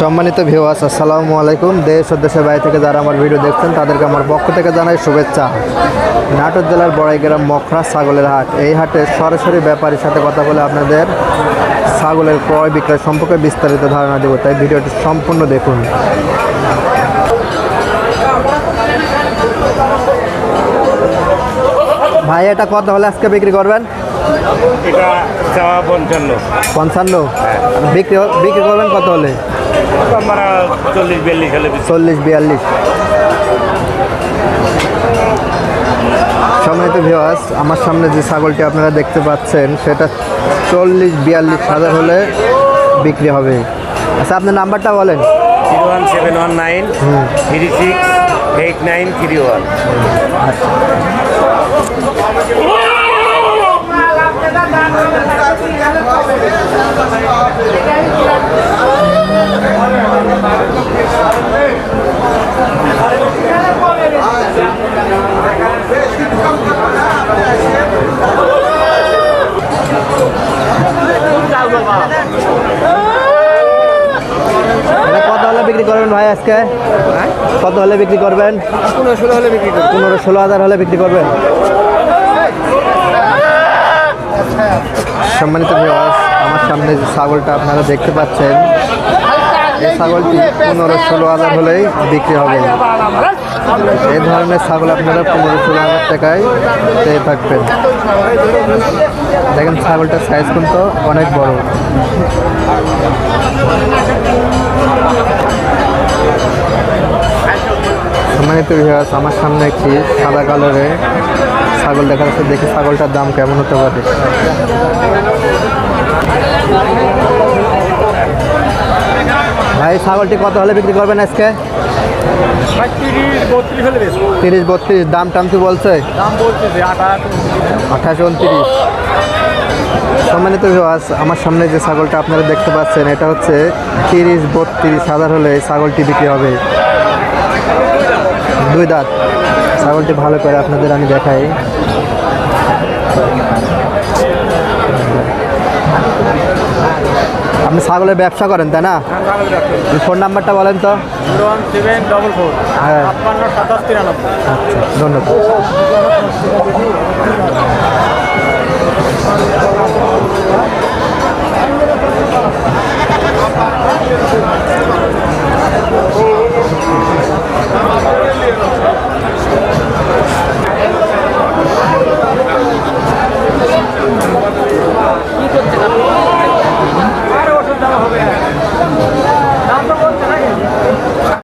সম্মানিত ভিউয়ার্স, আসসালামু আলাইকুম। দেশ ও দেশের বাইরে থেকে যারা আমার ভিডিও দেখছেন তাদেরকে আমার পক্ষ থেকে জানাই শুভেচ্ছা। নাটোর জেলার বড়াইগ্রাম মখরা ছাগলের হাট। এই হাটে সরাসরি ব্যাপারীর সাথে কথা বলে আপনাদের ছাগলের ক্রয় বিক্রয় সম্পর্কে বিস্তারিত ধারণা দেব, তাই ভিডিওটি সম্পূর্ণ দেখুন। ভাই, এটা কত হলে আজকে বিক্রি করবেন? এটা 55 বিক্রি করবেন কত হলে? আমরা 40-42 হলে 40-42। সম্মানিত ভিউয়ার্স, আমার সামনে যে ছাগলটি আপনারা দেখতে পাচ্ছেন সেটা 40-42 হাজার হলে বিক্রি হবে। আচ্ছা, আপনার নাম্বারটা বলেন। 01719 368931। আচ্ছা, এটা কত হলে বিক্রি করবেন ভাই আজকে? কত হলে বিক্রি করবেন? 15-16 হলে বিক্রি করব। 15-16 হাজার হলে বিক্রি করবেন। সম্মানিত ভিউয়ার্স, আমার সামনে যে ছাগলটা আপনারা দেখতে পাচ্ছেন এই ছাগলটি 15-16 হাজার হলেই বিক্রি হবে। এই ধরনের ছাগল আপনারা 15-16 হাজার টাকায় পেয়ে থাকবেন। দেখেন ছাগলটার সাইজ কিন্তু অনেক বড়। সম্মানিত ভিউয়ার্স, আমার সামনে একটি সাদা কালারে ছাগল দেখা যাচ্ছে। দেখি ছাগলটার দাম কেমন হতে পারে। ভাই, ছাগলটি কত হলে বিক্রি করবেন আজকে? 30-32 হলে বেশি 30-32। দাম টাম কি বলছে? দাম বলতেছে 28-29। সম্মানিত ভিউয়ার্স, আমার সামনে যে ছাগলটা আপনারা দেখতে পাচ্ছেন এটা হচ্ছে 30-32 হাজার হলে ছাগলটি বিক্রি হবে। 2 দাঁত। ছাগলটি ভালো করে আপনাদের আমি দেখাই। আপনি ছাগলের ব্যবসা করেন তাই না? ফোন নাম্বারটা বলেন তো। 01744 হ্যাঁ, 56 27 93। আচ্ছা, ধন্যবাদ।